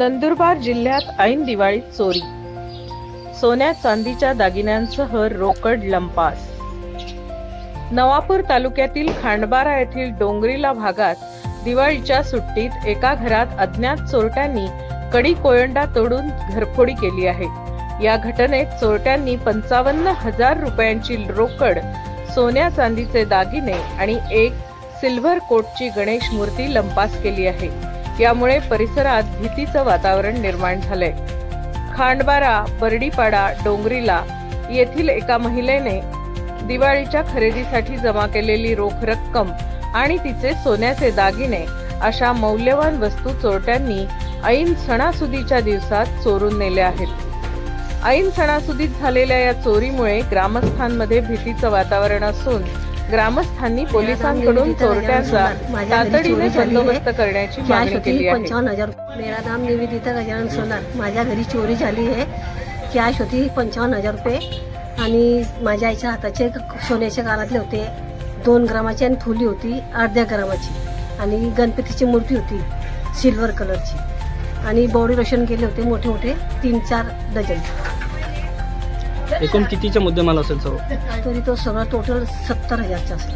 नंदुरबार जिल्ह्यात ऐन दिवाळीत चोरी, सोन्या चांदीच्या दागिन्यांसह रोकड लंपास। नवापूर तालुक्यातील खांडबारा येथील डोंगरीला भागात दिवाळीच्या सुट्टीत एका घरात अज्ञात चोरट्यांनी कडी कोयंडा तोडून घरफोडी केली आहे। या घटनेत चोरट्यांनी 55,000 रुपयांची रोकड, सोन्या चांदीचे दागिने आणि एक सिल्व्हर कोटची गणेश मूर्ती लंपास केली आहे। यामुळे परिसरात भीतीचं वातावरण निर्माण झालंय। खांडबारा, बर्डीपाडा, डोंगरीला येथील एका महिलेने दिवाळीच्या खरेदीसाठी जमा केलेली रोख रक्कम आणि तिचे सोन्याचे दागिने अशा मौल्यवान वस्तू चोरट्यांनी ऐन सणासुदीच्या दिवसात चोरून नेल्या आहेत। ऐन सणासुदीत झालेल्या या चोरीमुळे ग्रामस्थांमध्ये भीतीचं वातावरण असून ग्रामस्थांनी पोलिसांकडून चोरट्यांचा तातडीने बंदोबस्त करण्याची मागणी केली आहे। 55,000। मेरा नाम निवेदिता गजानन सोनार। माझ्या घरी चोरी झाली आहे। कॅश होती 55,000 रुपये आणि माझ्या आईच्या हाताचे सोन्याचे कानातले होते, 2 ग्रामाची आणि थोली होती 1/2 ग्रामाची, आणि गणपतीची मूर्ती होती सिल्वर कलरची, आणि बॉडी लोशन केले होते मोठे मोठे 3-4 डझन। एकूण कितीचा मुद्देमाल असेल सर? तरी तो सगळा टोटल 70,000चा असेल।